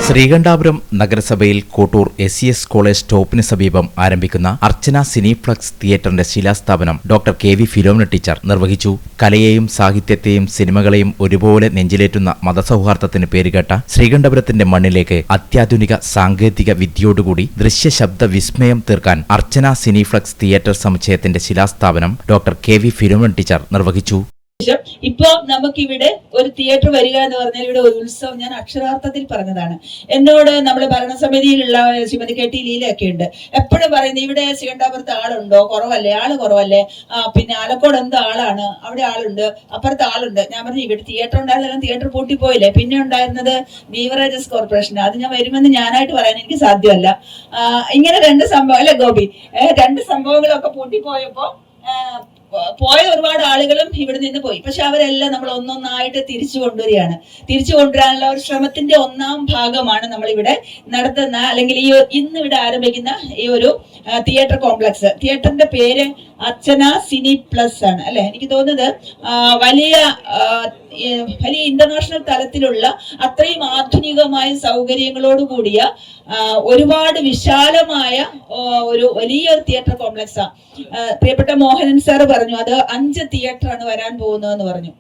ശ്രീകണ്ഠാപുരം നഗരസഭയിൽ Kottoor SES college സ്റ്റോപ്പിന് സമീപം ആരംഭിക്കുന്ന അർച്ചന സിനിപ്ലക്സ് തിയേറ്ററിന്റെ ശിലാസ്ഥാപനം ഡോക്ടർ KV ഫിലോമിന ടീച്ചർ നിർവഹിച്ചു. കലയെയും സാഹിത്യത്തെയും സിനിമകളെയും ഒരുപോലെ നെഞ്ചിലേറ്റുന്ന മതസൗഹാർദ്ദത്തിന് പേരുകേട്ട ശ്രീകണ്ഠപുരത്തിന്റെ മണ്ണിലേക്ക് അത്യാധുനിക സാങ്കേതിക വിദ്യയോടുകൂടി ദൃശ്യശബ്ദ വിസ്മയം തീർക്കാൻ അർച്ചന സിനിപ്ലക്സ് തിയേറ്റർ സമുച്ചയത്തിന്റെ ശിലാസ്ഥാപനം ഡോക്ടർ KV ഫിലോമിന ടീച്ചർ നിർവഹിച്ചു. ഇപ്പൊ നമുക്കിവിടെ ഒരു തിയേറ്റർ വരിക എന്ന് പറഞ്ഞാൽ ഇവിടെ ഒരു ഉത്സവം ഞാൻ അക്ഷരാർത്ഥത്തിൽ പറഞ്ഞതാണ്. എന്നോട് നമ്മുടെ ഭരണസമിതിയിലുള്ള ശ്രീമതി KT ലീലയൊക്കെ ഉണ്ട്, എപ്പോഴും പറയുന്നത് ഇവിടെ ശ്രീകണ്ഠാപുരത്ത് ആളുണ്ടോ, കുറവല്ലേ, ആള് കുറവല്ലേ, പിന്നെ ആലക്കോട് എന്ത് ആളാണ്, അവിടെ ആളുണ്ട്, അപ്പുറത്ത് ആളുണ്ട്. ഞാൻ പറഞ്ഞു ഇവിടെ തിയേറ്റർ ഉണ്ടായിരുന്നെല്ലാം തിയേറ്റർ പൂട്ടിപ്പോയില്ലേ, പിന്നെ ഉണ്ടായിരുന്നത് ബീവറേജസ് കോർപ്പറേഷൻ, അത് ഞാൻ വരുമെന്ന് ഞാനായിട്ട് പറയാൻ എനിക്ക് സാധ്യമല്ല. ഇങ്ങനെ രണ്ട് സംഭവം അല്ലെ ഗോപി, രണ്ട് സംഭവങ്ങളൊക്കെ പൂട്ടിപ്പോയപ്പോ പോയ ഒരുപാട് ആളുകളും ഇവിടെ നിന്ന് പോയി. പക്ഷെ അവരെല്ലാം നമ്മൾ ഒന്നൊന്നായിട്ട് തിരിച്ചു കൊണ്ടുവരികയാണ്. തിരിച്ചു കൊണ്ടുവരാനുള്ള ഒരു ശ്രമത്തിന്റെ ഒന്നാം ഭാഗമാണ് നമ്മളിവിടെ നടത്തുന്ന, അല്ലെങ്കിൽ ഇന്ന് ഇവിടെ ആരംഭിക്കുന്ന ഈ ഒരു തിയേറ്റർ കോംപ്ലക്സ്. തിയേറ്ററിന്റെ പേര് അർച്ചന സിനി പ്ലസ് ആണ് അല്ലെ. എനിക്ക് തോന്നുന്നത് വലിയ ഇന്റർനാഷണൽ തലത്തിലുള്ള അത്രയും ആധുനികമായ സൗകര്യങ്ങളോട് കൂടിയ ഒരുപാട് വിശാലമായ ഒരു വലിയൊരു തിയേറ്റർ കോംപ്ലക്സാണ്. പ്രിയപ്പെട്ട മോഹനൻ സാർ പറഞ്ഞു അത് 5 തിയേറ്ററാണ് വരാൻ പോകുന്നതെന്ന് പറഞ്ഞു.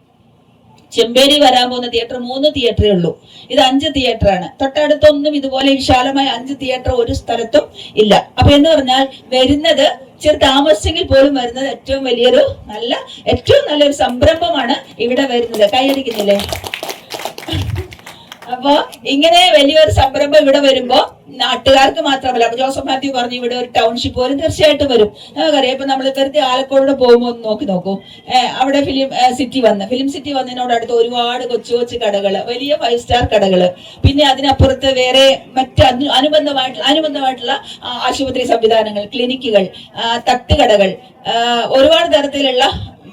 ചെമ്പേരി വരാൻ പോകുന്ന തിയേറ്റർ 3 തിയേറ്ററേ ഉള്ളൂ, ഇത് 5 തിയേറ്ററാണ്. തൊട്ടടുത്തൊന്നും ഇതുപോലെ വിശാലമായ 5 തിയേറ്റർ ഒരു സ്ഥലത്തും ഇല്ല. അപ്പൊ എന്ന് പറഞ്ഞാൽ വരുന്നത് ചെറു താമസിച്ചെങ്കിൽ പോലും വരുന്നത് ഏറ്റവും നല്ലൊരു സംരംഭമാണ് ഇവിടെ വരുന്നത്. കൈയടിക്കുന്നില്ലേ? അപ്പൊ ഇങ്ങനെ വലിയൊരു സംരംഭം ഇവിടെ വരുമ്പോ നാട്ടുകാർക്ക് മാത്രമല്ല, ജോസഫ് മാത്യു പറഞ്ഞു ഇവിടെ ഒരു ടൗൺഷിപ്പ് പോലും തീർച്ചയായിട്ടും വരും. നമുക്കറിയാം, ഇപ്പൊ നമ്മൾ വെറുതെ ആലക്കോട് പോകുമ്പോൾ ഒന്ന് നോക്കൂ, അവിടെ ഫിലിം സിറ്റി വന്നതിനോട് അടുത്ത് ഒരുപാട് കൊച്ചു കടകള്, വലിയ 5 സ്റ്റാർ കടകള്, പിന്നെ അതിനപ്പുറത്ത് വേറെ മറ്റ് അനുബന്ധമായിട്ടുള്ള ആശുപത്രി സംവിധാനങ്ങൾ, ക്ലിനിക്കുകൾ, തട്ടുകടകൾ, ഒരുപാട് തരത്തിലുള്ള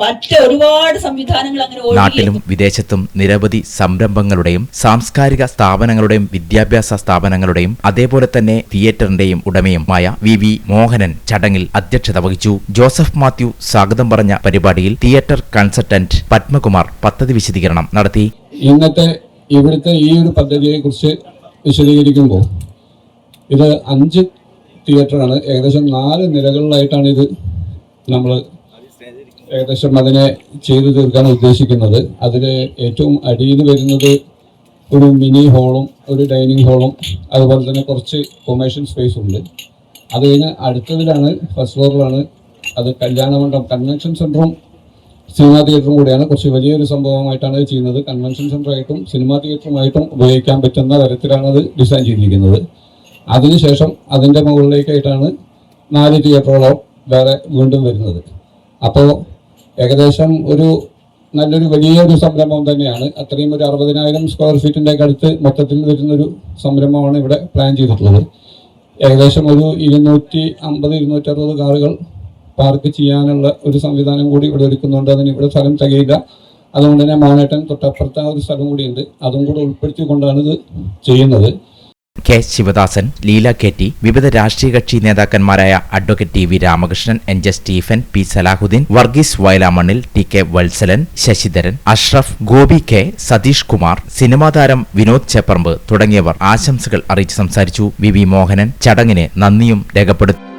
മറ്റ് ഒരുപാട് സംവിധാനങ്ങൾ അങ്ങനെ. നാട്ടിലും വിദേശത്തും നിരവധി സംരംഭങ്ങളുടെയും സാംസ്കാരിക സ്ഥാപനങ്ങളുടെയും വിദ്യാഭ്യാസ സ്ഥാപനങ്ങളുടെയും അതേപോലെ തന്നെ തിയേറ്ററിന്റെയും ഉടമയുമായ VV മോഹനൻ ചടങ്ങിൽ അധ്യക്ഷത വഹിച്ചു. ജോസഫ് മാത്യു സ്വാഗതം പറഞ്ഞ പരിപാടിയിൽ തിയേറ്റർ കൺസൾട്ടന്റ് പത്മകുമാർ പദ്ധതി വിശദീകരണം നടത്തി. ഇന്നത്തെ ഇവിടുത്തെ ഈ ഒരു പദ്ധതിയെ കുറിച്ച് വിശദീകരിക്കുമ്പോൾ ഇത് 5 തിയേറ്ററാണ്, ഏകദേശം 4 നിലകളിലായിട്ടാണ് ഇത് നമ്മൾ ഏകദേശം അതിനെ ചെയ്തു തീർക്കാൻ ഉദ്ദേശിക്കുന്നത്. അതിൽ ഏറ്റവും അടിയിൽ വരുന്നത് ഒരു മിനി ഹോളും ഒരു ഡൈനിങ് ഹോളും അതുപോലെ തന്നെ കുറച്ച് കൊമേഴ്ഷ്യൽ സ്പേസ് ഉണ്ട്. അത് കഴിഞ്ഞ് അടുത്തതിലാണ് ഫസ്റ്റ് ഫ്ലോറിലാണ് അത് കല്യാണ മണ്ഡപം, കൺവെൻഷൻ സെൻറ്ററും സിനിമാ തിയേറ്ററും കൂടിയാണ്. കുറച്ച് വലിയൊരു സംഭവമായിട്ടാണ് ഇത് ചെയ്യുന്നത്. കൺവെൻഷൻ സെൻറ്ററായിട്ടും സിനിമാ തിയേറ്ററുമായിട്ടും ഉപയോഗിക്കാൻ പറ്റുന്ന തരത്തിലാണ് അത് ഡിസൈൻ ചെയ്തിരിക്കുന്നത്. അതിനുശേഷം അതിൻ്റെ മുകളിലേക്കായിട്ടാണ് 4 തിയേറ്ററുകളോ വേറെ വീണ്ടും വരുന്നത്. അപ്പോൾ ഏകദേശം ഒരു നല്ലൊരു വലിയൊരു സംരംഭം തന്നെയാണ്. അത്രയും ഒരു 60,000 സ്ക്വയർ ഫീറ്റിൻ്റെ അടുത്ത് മൊത്തത്തിൽ വരുന്നൊരു സംരംഭമാണ് ഇവിടെ പ്ലാൻ ചെയ്തിട്ടുള്ളത്. ഏകദേശം ഒരു 250-260 കാറുകൾ പാർക്ക് ചെയ്യാനുള്ള ഒരു സംവിധാനം കൂടി ഇവിടെ ഒരുക്കുന്നുണ്ട്. അതിന് ഇവിടെ സ്ഥലം തികയില്ല, അതുകൊണ്ട് തന്നെ മോനേട്ടൻ തൊട്ടപ്പുറത്ത ഒരു സ്ഥലം കൂടിയുണ്ട്, അതും കൂടെ ഉൾപ്പെടുത്തിക്കൊണ്ടാണ് ഇത് ചെയ്യുന്നത്. K. ശിവദാസൻ, ലീല KT, വിവിധ രാഷ്ട്രീയ കക്ഷി നേതാക്കന്മാരായ advocate TV Ramakrishnan, NJ Stephen, P. Salahuddin, Varghese Vayalamannil, TK Vatsalan, Sasidharan, Ashraf, Gopi K, Satheesh Kumar, cinema താരം വിനോദ് ചേപ്പറമ്പ് തുടങ്ങിയവർ ആശംസകൾ അറിയിച്ച് സംസാരിച്ചു. VV മോഹനൻ ചടങ്ങിന് നന്ദിയും രേഖപ്പെടുത്തി.